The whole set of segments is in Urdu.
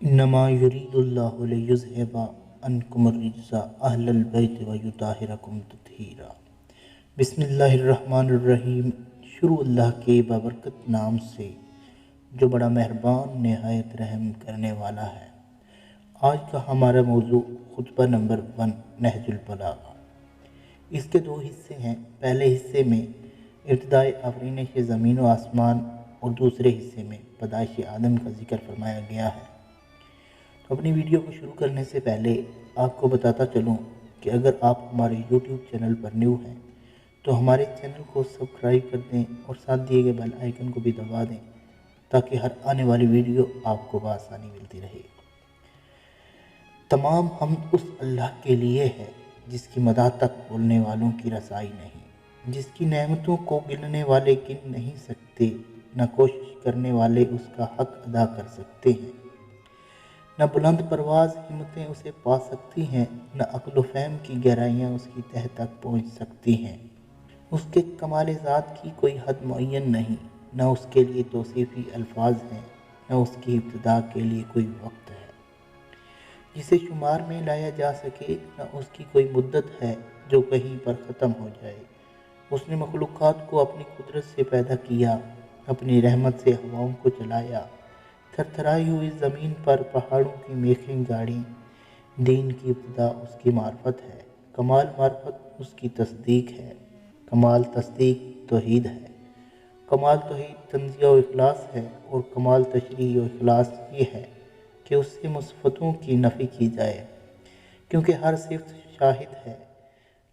انما یرید اللہ لیذھب عنکم الرجس اہل البیت ویطہرکم تطہیرا۔ بسم اللہ الرحمن الرحیم۔ شروع اللہ کے بابرکت نام سے جو بڑا مہربان نہایت رحم کرنے والا ہے۔ آج کا ہمارا موضوع خطبہ نمبر 1 نہج البلاغہ۔ اس کے 2 حصے ہیں۔ پہلے حصے میں ابتدائے آفرینش زمین و آسمان اور دوسرے حصے میں پیدائش آدم کا ذکر فرمایا گیا ہے۔ تو اپنی ویڈیو کو شروع کرنے سے پہلے آپ کو بتاتا چلوں کہ اگر آپ ہمارے یوٹیوب چینل پر نیو ہیں تو ہمارے چینل کو سبسکرائب کر دیں اور ساتھ دیے گئے بیل آئیکن کو بھی دبا دیں تاکہ ہر آنے والی ویڈیو آپ کو بآسانی ملتی رہے۔ تمام حمد اس اللہ کے لیے ہے جس کی مدح تک بولنے والوں کی رسائی نہیں، جس کی نعمتوں کو گننے والے گن نہیں سکتے، نہ کوشش کرنے والے اس کا حق ادا کر سکتے ہیں۔ نہ بلند پرواز ہمتیں اسے پا سکتی ہیں، نہ عقل و فہم کی گہرائیاں اس کی تہہ تک پہنچ سکتی ہیں۔ اس کے کمال ذات کی کوئی حد معین نہیں، نہ اس کے لیے توصیفی الفاظ ہیں، نہ اس کی ابتدا کے لیے کوئی وقت ہے جسے شمار میں لایا جا سکے، نہ اس کی کوئی مدت ہے جو کہیں پر ختم ہو جائے۔ اس نے مخلوقات کو اپنی قدرت سے پیدا کیا، اپنی رحمت سے ہواؤں کو چلایا، تھر تھرائی ہوئی زمین پر پہاڑوں کی میخیں گاڑی۔ دین کی ابتدا اس کی معرفت ہے، کمال معرفت اس کی تصدیق ہے، کمال تصدیق توحید ہے، کمال توحید تنزیہ و اخلاص ہے، اور کمال تشریح و اخلاص یہ ہے کہ اس سے صفتوں کی نفی کی جائے، کیونکہ ہر صفت شاہد ہے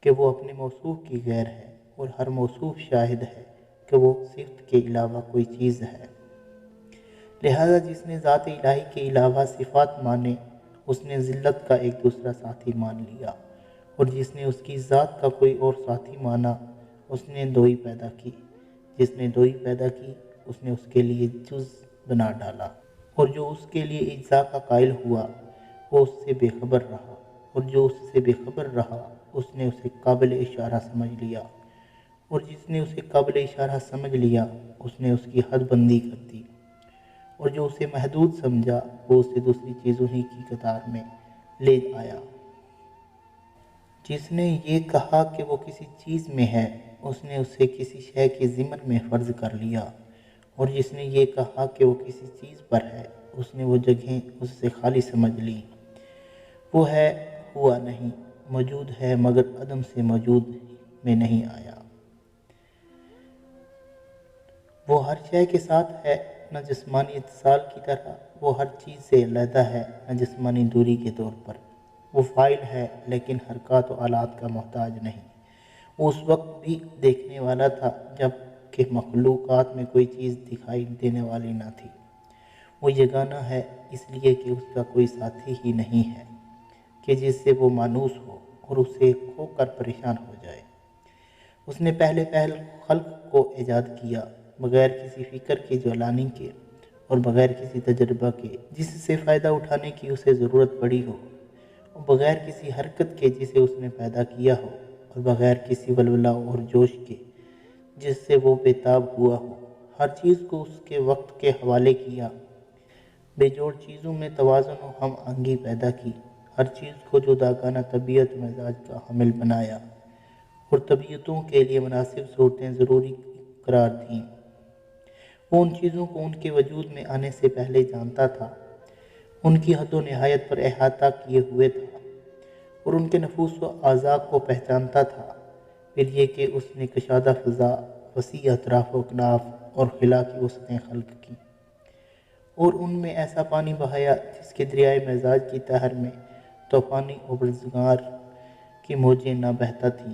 کہ وہ اپنے موصوف کی غیر ہے، اور ہر موصوف شاہد ہے کہ وہ صفت کے علاوہ کوئی چیز ہے۔ لہذا جس نے ذات الہی کے علاوہ صفات مانے، اس نے ذلت کا ایک دوسرا ساتھی مان لیا، اور جس نے اس کی ذات کا کوئی اور ساتھی مانا، اس نے دوئی پیدا کی۔ جس نے دوئی پیدا کی، اس نے اس کے لیے جز بنا ڈالا، اور جو اس کے لیے اجزاء کا قائل ہوا وہ اس سے بے خبر رہا، اور جو اس سے بے خبر رہا اس نے اسے قابل اشارہ سمجھ لیا، اور جس نے اسے قابل اشارہ سمجھ لیا اس نے اس کی حد بندی کر دی، اور جو اسے محدود سمجھا وہ اسے دوسری چیزوں ہی کی قطار میں لے آیا۔ جس نے یہ کہا کہ وہ کسی چیز میں ہے، اس نے اسے کسی شے کے ضمن میں فرض کر لیا، اور جس نے یہ کہا کہ وہ کسی چیز پر ہے، اس نے وہ جگہیں اس سے خالی سمجھ لی۔ وہ ہے، ہوا نہیں، موجود ہے مگر عدم سے موجود میں نہیں آیا۔ وہ ہر شے کے ساتھ ہے، نہ جسمانی اتصال کی طرح وہ ہر چیز سے علیحدہ ہے، نہ جسمانی دوری کے طور پر۔ وہ فاعل ہے لیکن حرکات و آلات کا محتاج نہیں۔ وہ اس وقت بھی دیکھنے والا تھا جب کہ مخلوقات میں کوئی چیز دکھائی دینے والی نہ تھی۔ وہ یگانہ ہے اس لیے کہ اس کا کوئی ساتھی ہی نہیں ہے کہ جس سے وہ مانوس ہو اور اسے کھو کر پریشان ہو جائے۔ اس نے پہلے خلق کو ایجاد کیا، بغیر کسی فکر کے جولانی کے اور بغیر کسی تجربہ کے جس سے فائدہ اٹھانے کی اسے ضرورت پڑی ہو، اور بغیر کسی حرکت کے جسے اس نے پیدا کیا ہو، اور بغیر کسی ولولہ اور جوش کے جس سے وہ بےتاب ہوا ہو۔ ہر چیز کو اس کے وقت کے حوالے کیا، بے جوڑ چیزوں میں توازن و ہم آہنگی پیدا کی، ہر چیز کو جداگانہ طبیعت و مزاج کا حامل بنایا، اور طبیعتوں کے لیے مناسب صورتیں ضروری قرار دیں۔ وہ ان چیزوں کو ان کے وجود میں آنے سے پہلے جانتا تھا، ان کی حد و نہایت پر احاطہ کیے ہوئے تھا، اور ان کے نفوس و اعضاء کو پہچانتا تھا۔ پھر یہ کہ اس نے کشادہ فضا، وسیع اطراف و اکناف اور خلا کی وسعتیں خلق کی، اور ان میں ایسا پانی بہایا جس کے دریائے مزاج کی تہر میں طوفانی اوبرزگار کی موجیں نہ بہتا تھیں۔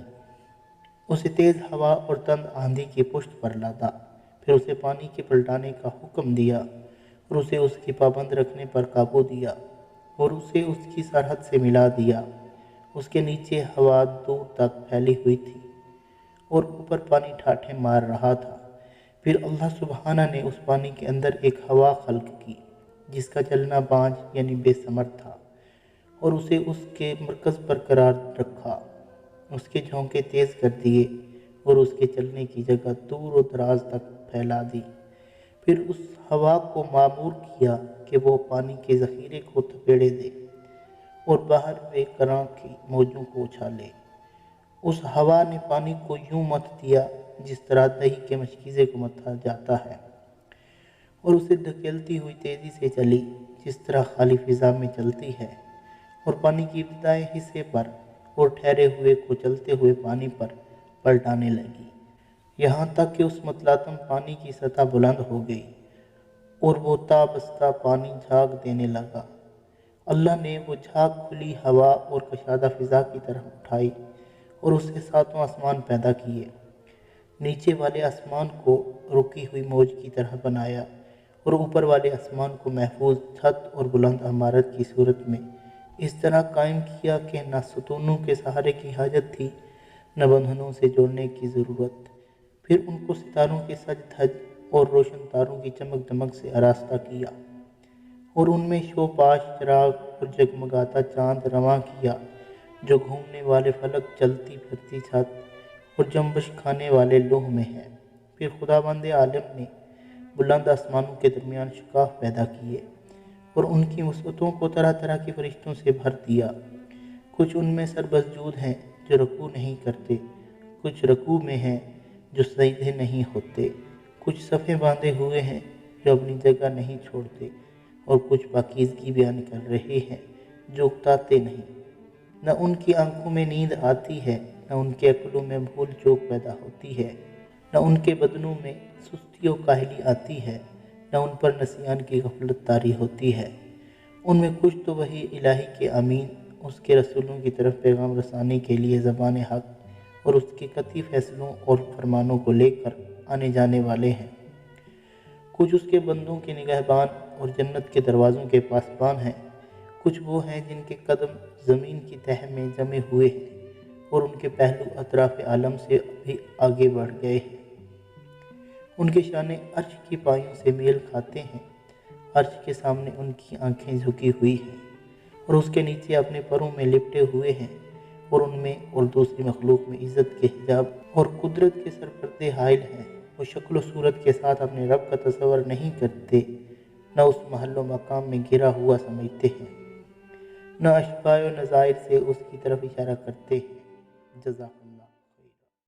اسے تیز ہوا اور تند آندھی کی پشت پر لادا، پھر اسے پانی کے پلٹانے کا حکم دیا، اور اسے اس کی پابند رکھنے پر قابو دیا، اور اسے اس کی سرحد سے ملا دیا۔ اس کے نیچے ہوا دور تک پھیلی ہوئی تھی اور اوپر پانی ٹھاٹھیں مار رہا تھا۔ پھر اللہ سبحانہ نے اس پانی کے اندر ایک ہوا خلق کی جس کا چلنا بانجھ یعنی بے ثمر تھا، اور اسے اس کے مرکز پر قرار رکھا، اس کے جھونکے تیز کر دیے اور اس کے چلنے کی جگہ دور و دراز تک پھیلا دی۔ پھر اس ہوا کو مامور کیا کہ وہ پانی کے ذخیرے کو تھپیڑے دے اور باہر بے کراں کی موجوں کو اچھالے۔ اس ہوا نے پانی کو یوں مت دیا جس طرح دہی کے مشکیزے کو متھا جاتا ہے، اور اسے دھکیلتی ہوئی تیزی سے چلی جس طرح خالی فضا میں چلتی ہے، اور پانی کی ابتدائی حصے پر اور ٹھہرے ہوئے کو چلتے ہوئے پانی پر پلٹانے لگی، یہاں تک کہ اس متلاطم پانی کی سطح بلند ہو گئی اور وہ تابستہ پانی جھاگ دینے لگا۔ اللہ نے وہ جھاگ کھلی ہوا اور کشادہ فضا کی طرف اٹھائی اور اس سے ساتوں آسمان پیدا کیے۔ نیچے والے آسمان کو رکی ہوئی موج کی طرح بنایا اور اوپر والے آسمان کو محفوظ چھت اور بلند عمارت کی صورت میں اس طرح قائم کیا کہ نہ ستونوں کے سہارے کی حاجت تھی، نہ بندھنوں سے جوڑنے کی ضرورت۔ پھر ان کو ستاروں کے سج دھج اور روشن تاروں کی چمک دمک سے آراستہ کیا، اور ان میں شوپاش چراغ اور جگمگاتا چاند رواں کیا جو گھومنے والے فلک، چلتی پھرتی چھت اور جنبش کھانے والے لوح میں ہے۔ پھر خداوند عالم نے بلند آسمانوں کے درمیان شکاف پیدا کیے اور ان کی وسعتوں کو طرح طرح کے فرشتوں سے بھر دیا۔ کچھ ان میں سربسجود ہیں جو رکوع نہیں کرتے، کچھ رکوع میں ہیں جو سجدے نہیں ہوتے، کچھ صفیں باندھے ہوئے ہیں جو اپنی جگہ نہیں چھوڑتے، اور کچھ پاکیزگی بیان کر رہے ہیں جو اکتاتے نہیں۔ نہ ان کی آنکھوں میں نیند آتی ہے، نہ ان کے عقلوں میں بھول چوک پیدا ہوتی ہے، نہ ان کے بدنوں میں سستی و کاہلی آتی ہے، نہ ان پر نسیان کی غفلت طاری ہوتی ہے۔ ان میں کچھ تو وحی الہی کے امین، اس کے رسولوں کی طرف پیغام رسانی کے لیے زبان حق اور اس کے قطعی فیصلوں اور فرمانوں کو لے کر آنے جانے والے ہیں۔ کچھ اس کے بندوں کے نگہبان اور جنت کے دروازوں کے پاسبان ہیں، کچھ وہ ہیں جن کے قدم زمین کی تہہ میں جمے ہوئے ہیں اور ان کے پہلو اطراف عالم سے بھی آگے بڑھ گئے ہیں۔ ان کے شانے عرش کی پایوں سے میل کھاتے ہیں، عرش کے سامنے ان کی آنکھیں جھکی ہوئی ہیں اور اس کے نیچے اپنے پروں میں لپٹے ہوئے ہیں، اور ان میں اور دوسری مخلوق میں عزت کے حجاب اور قدرت کے سرپردے حائل ہیں۔ وہ شکل و صورت کے ساتھ اپنے رب کا تصور نہیں کرتے، نہ اس محل و مقام میں گرا ہوا سمجھتے ہیں، نہ اشباہ و نظائر سے اس کی طرف اشارہ کرتے ہیں۔ جزاک